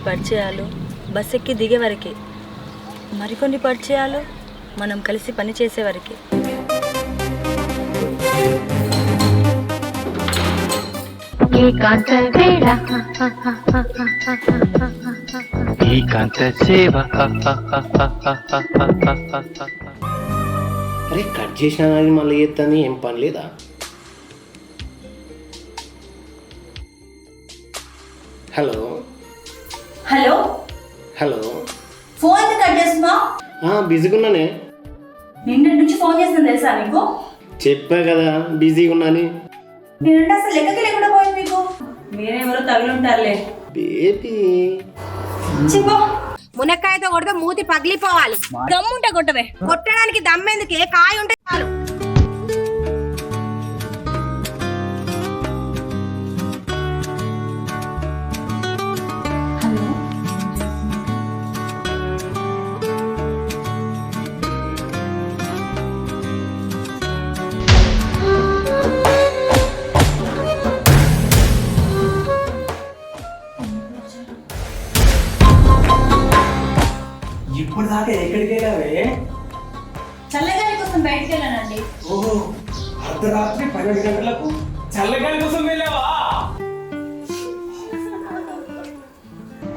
పరిచయాలు బస్ ఎక్కి దిగే వరకే, మరికొన్ని పరిచయాలు మనం కలిసి పని చేసే వరకే. అరే కట్ చేసినా కానీ మళ్ళీ చేస్తాను, ఏం పని లేదా? Hello hello hello, phone cut చేస్తున్నా? బిజీగా ఉన్నానే. నిన్న నుంచి ఫోన్ చేస్తున్నా తెలుసా నీకు? చెప్పా కదా బిజీగా ఉన్నాని. నేనంటే అసలు లెక్కకి లేకుండా పోయింది మీకు. మీరెవరో తగులుంటారులే బేబీ. చెప్పు. మునక్కాయతో కొడితే మూతి పగిలిపోవాలి. దమ్ముంటే కొట్టవే. కొట్టడానికి దమ్మెందుకే, కాయ ఉంటే చాలు. ఇప్పుడు దాకా ఎక్కడికి వెళ్ళావే? చల్లగాలి కోసం బయటికి వెళ్ళానండి. ఓహో, అర్ధరాత్రి 12 గంటలకు చల్లగాలి కోసం వెళ్ళావా?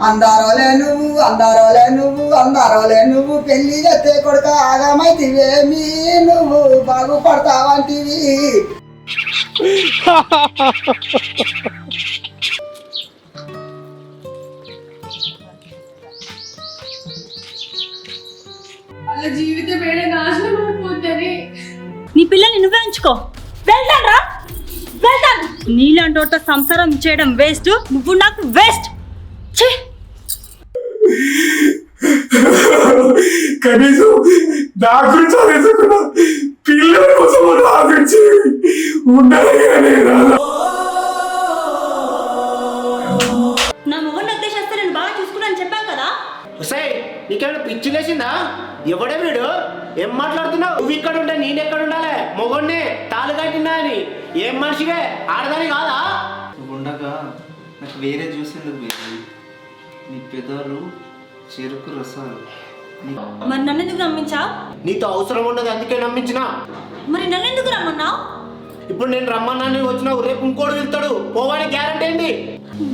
అందారోలే నువ్వు అందారోలే నువ్వు అందారోలే నువ్వు పెళ్లి చేస్తే కొడుక ఆగమైతివేమి, నువ్వు బాగుపడతావంటివి. జీవితం వేడే నాశనం అయిపోతుంది. నీ పిల్లల్ని నువ్వే ఉంచుకో. వెళ్తాను, నీలాంటి సంసారం చేయడం వేస్ట్, నువ్వు నాకు వేస్ట్. కనీసం నా గురించి ఆలోచించుకున్నా, పిల్లల కోసం ఆలోచించి ఉండాలి. నా మొగన్ ఉద్దేశిస్తే నేను బాగా చూసుకున్నాను చెప్పాను కదా. నీకేమైనా పిచ్చి లేచిందా? ఎవడే వీడు? ఏం మాట్లాడుతున్నావు? నువ్వు ఇక్కడ ఉంటే నేను ఎక్కడ ఉండాలి? మొగొన్నే తాళు కట్టినా అని. ఏం మనిషివే, ఆడదాని కాదా? నువ్వు ఉండగా నాకు వేరే జ్యూస్ ఎందుకు పోయింది? నీ పెదాలు చెరుకు రసాలు. మరి నన్ను ఎందుకు నమ్మించా? నీతో అవసరం ఉండదు, అందుకే నమ్మించిన. మరి నన్ను ఎందుకు రమ్మన్నావు? ఇప్పుడు నేను రమ్మన్నాను వచ్చినావు, రేపు ఇంకోటి వెళ్తాడు, పోవాలని గ్యారంటీ ఏంటి?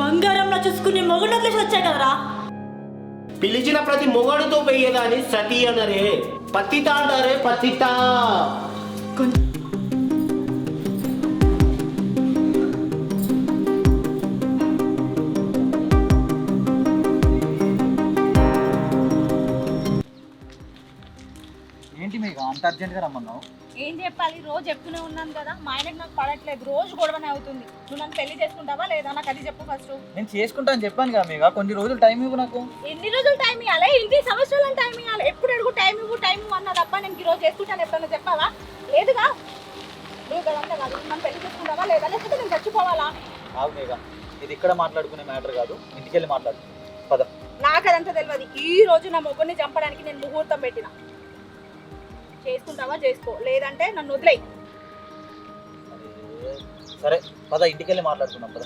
బంగారంలో చూసుకుని మొగన్ ఉద్దేశం వచ్చాయి కదరా. పిలిచిన ప్రతి మొగడుతో పోయేదాన్ని సతీ అనరే, పతిత అంటారే, పతిత. ఏంటి మీకు అంత అర్జెంట్గా రమ్మన్నావు? ఏం చెప్పాలి, రోజు చెప్తూనే ఉన్నాను కదా, మా ఆయనకు నాకు పడట్లేదు, రోజు గొడవనే అవుతుంది. నువ్వు నన్ను పెళ్లి చేసుకుంటావా లేదా, నాకు అది చెప్పు ఫస్ట్. నేను చేసుకుంటాను చెప్పాను కదా మీకు, కొన్ని రోజులు టైం ఇవ్వు నాకు. ఎన్ని రోజులు టైం ఇవ్వాలి? ఎన్ని సంవత్సరాలు టైం ఇవ్వాలి? ఎప్పుడు అడుగు టైం ఇవ్వు అన్న తప్ప నేను ఈ రోజు చేసుకుంటాను ఎప్పుడన్నా చెప్పావా? లేదుగా. నువ్వు కదంటే కాదు, నన్ను పెళ్లి చేసుకుంటావా లేదా, లేకపోతే నేను చచ్చిపోవాలా? ఆగు మేఘా, ఇది ఇక్కడ మాట్లాడుకునే మ్యాటర్ కాదు, ఇంటికి వెళ్ళి మాట్లాడు పద. నాకు అదంతా తెలియదు. ఈ రోజు నా మొగ్గుని చంపడానికి నేను ముహూర్తం పెట్టిన. చేసుకుంటావా చేసుకో, లేదంటే నన్ను వదిలేయి. సరే పద, ఇంటికి వెళ్ళి మాట్లాడుకున్నాం పద.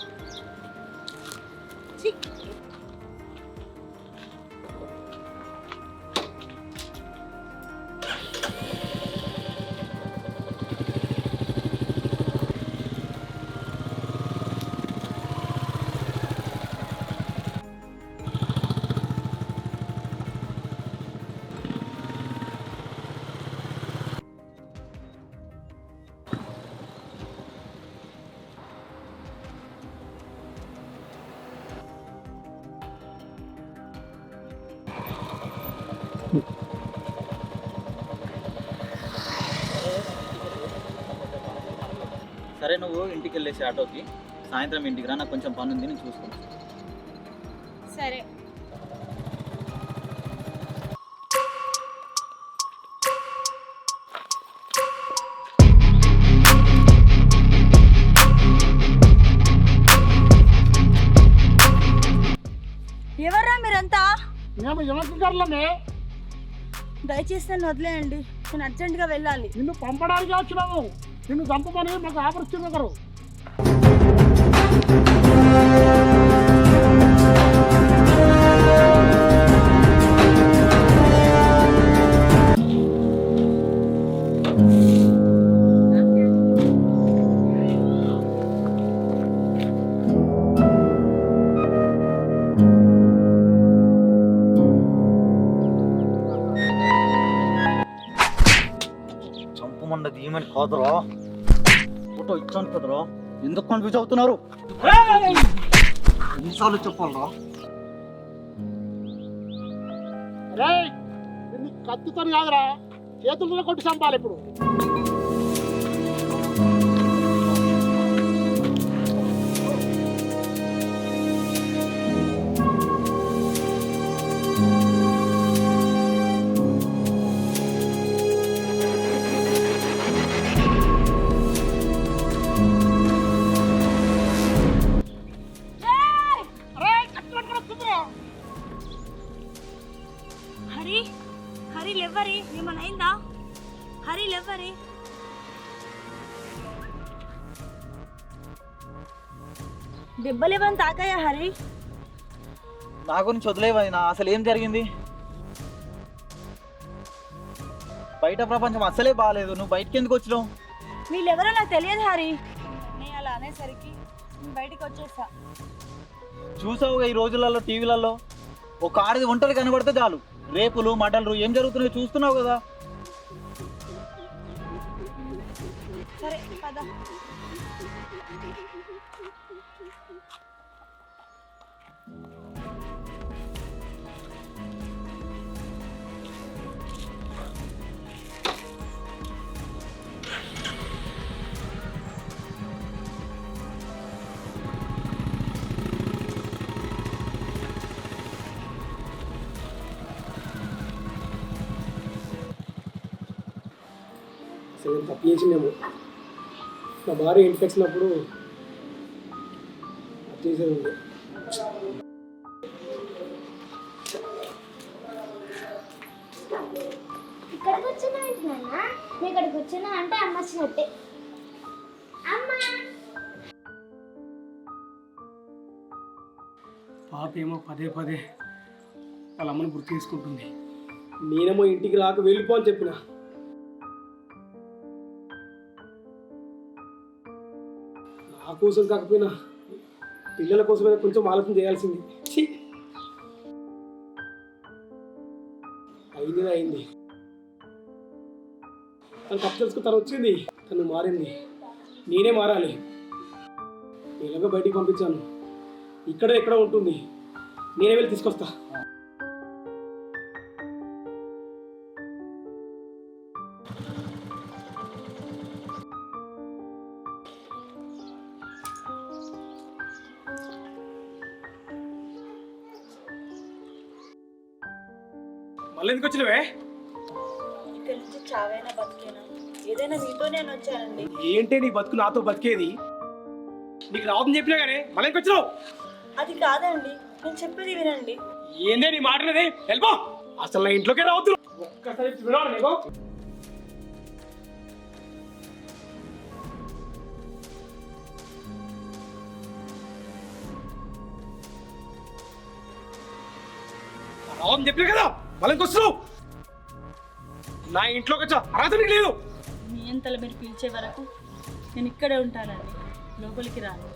సరే నువ్వు ఇంటికి వెళ్ళేసి ఆటోకి, సాయంత్రం ఇంటికి రా, నాకు కొంచెం పని ఉంది, నేను చూసుకుంటాను. సరే. ఎవర్రా మీరంతా? మేము యువకులమే. దయచేసి నన్ను వదిలేయండి, నేను అర్జెంటుగా వెళ్ళాలి. నిన్ను పంపడానికి వచ్చినాము, నిన్ను చంపమని మాకు ఆపరిస్తుంది ఒకరు. తీసుకోమన్నది ఈమెయిల్ కాదురా, ఫోటో ఇచ్చాను కదరా, ఎందుకు కన్ఫ్యూజ్ అవుతున్నారు? ఎన్నిసార్లు చెప్పాలరా? రే నిన్ను కత్తితో కాదురా చేతులతో కొట్టి చంపాలి ఇప్పుడు. హరి హరి లేవరి, ఏమన్నా అయిందా? హరి లేవరి. దెబ్బలేమని తాకాయా హరి? నా గురించి వదిలేవైనా అసలు ఏం జరిగింది? బయట ప్రపంచం అసలే బాగాలేదు, నువ్వు బయటకి ఎందుకు వచ్చినావు? వీళ్ళెవరో నాకు తెలియదు హరి. నేను అలా అనేసరికి నేను బయటికి వచ్చేసా. చూసావుగా ఈ రోజులలో టీవీలలో ఒక ఆడది ఒంటరి కనబడితే చాలు రేపులు మటలు ఏం జరుగుతున్నాయో చూస్తున్నావు కదా. సరే పద. అసలు తప్పు చేసిందేమో, నా భార్య ఇంటికి వచ్చినప్పుడు చేసేది ఉంది. ఇక్కడికి వచ్చినా నాన్న, నేను ఇక్కడికి వచ్చినా అంటే అమ్మ వచ్చినట్టే. అమ్మ పాప ఏమో పదే పదే వాళ్ళ అమ్మని గుర్తు చేసుకుంటుంది. నేనేమో ఇంటికి రాక వెళ్ళిపో అని చెప్పిన. నా కోసం కాకపోయినా పిల్లల కోసమైనా కొంచెం ఆలోచన చేయాల్సింది. అయింది తను తప్పు తెలుసుకుని తను వచ్చింది, తను మారింది, నేనే మారాలి. ఎలాగో బయటికి పంపించాను, ఎక్కడ ఉంటుంది, నేనే వెళ్ళి తీసుకొస్తా. మళ్ళీ ఎందుకు వచ్చినవే? ఇక్కడి నుంచి చావైనా బతికేనా ఏదైనా మీతోనే అని వచ్చానండి. ఏంటి నీ బతుకు నాతో బతికేది? నీకు రావద్దని చెప్పినా కానీ మళ్ళీ ఎందుకు వచ్చినావు? అది కాదండి, నేను చెప్పేది వినండి. ఏందే నీ మాటలేదే? వెళ్ళిపో, అసలు నా ఇంట్లోకే రావద్దు. ఒక్కసారి వినాలి నీకు. రావద్దని చెప్పినా కదా, మళ్ళీ ఎందుకు వస్తున్నావు? నా ఇంట్లోకి వచ్చా అర్హత నీకు లేదు. మీ అంతలో మీరు పిలిచే వరకు నేను ఇక్కడే ఉంటానండి, లోపలికి రాను.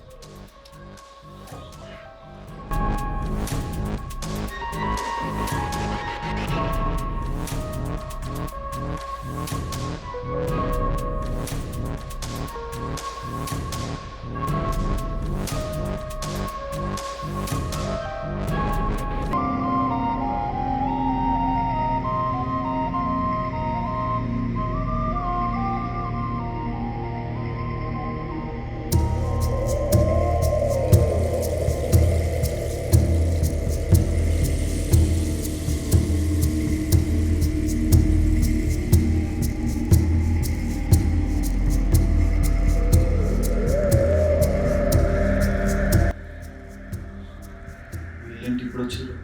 ఏంటి ఇప్పుడు వచ్చారు?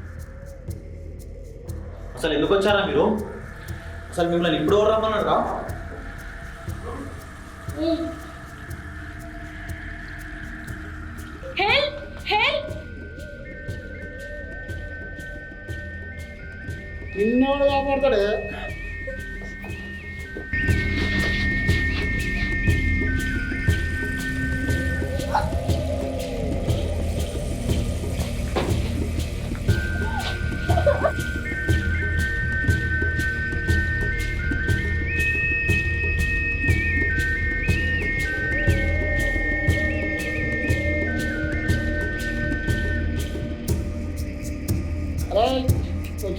అసలు ఎందుకు వచ్చారా మీరు? అసలు మిమ్మల్ని ఇప్పుడు ఎవరు రమ్మన్నారా? నిన్నోడు కాపాడతాడే.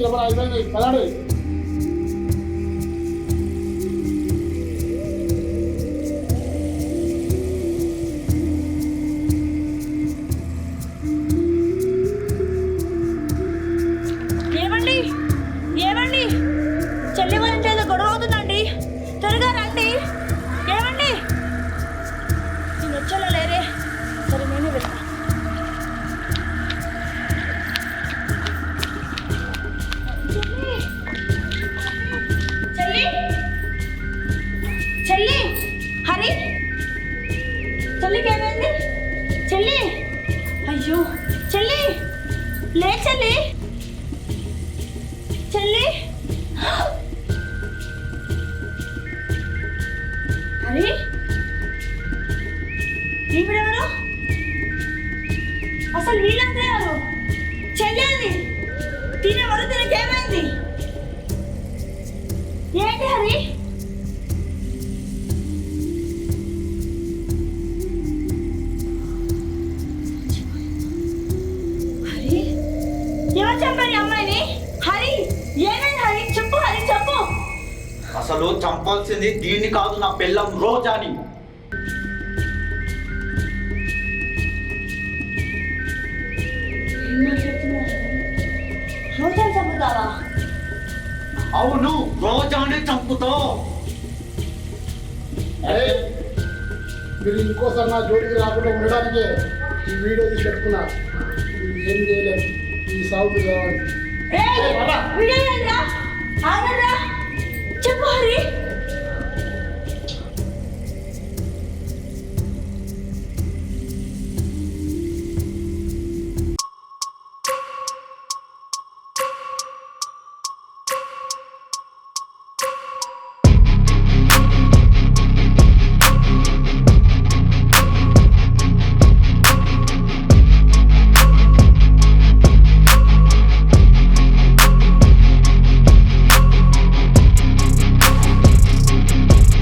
చెప్పరా అయిపోయింది పదండి. ఏమండి ఏమండి చెల్లి వాళ్ళ ఇంట్లో ఏదో గొడవ అవుతుందండి, త్వరగా రండి. ఏమండి నేను వచ్చేలా లేరే, సరే నేనే వెళ్తా. చెల్లి చెల్లి హరి, చెల్లికి ఏమైంది? చెల్లి అయ్యో చెల్లి లే చెల్లి, చెల్లి హరి ఈవిడెవరు? అసలు వీళ్ళంతా ఎవరు? చెల్లేది తినేవారు, తినకేమైంది? ఏంటి హరి? హరి ఎవరు చంపారు ఈ అమ్మాయిని? హరి ఏమైంది హరి? చెప్పు హరి చెప్పు. అసలు చంపాల్సింది దీన్ని కాదు, నా పెళ్ళం రోజాని. ఏం మాట్లాడుతున్నావు? రోజాని చంపుతావా? అవును, రోజానే చంపుతావు. అరే మీరు ఇంకోసారి నా జోడికి రాకుండా ఉండడానికే ఈ వీడియో తీసి పెట్టుకున్నా. ఏం చేయలేదు, ఈ సాగు కావాలి. ఏయ్, వీడియో ఏంట్రా? ఆగండ్రా. చెప్పు హరి.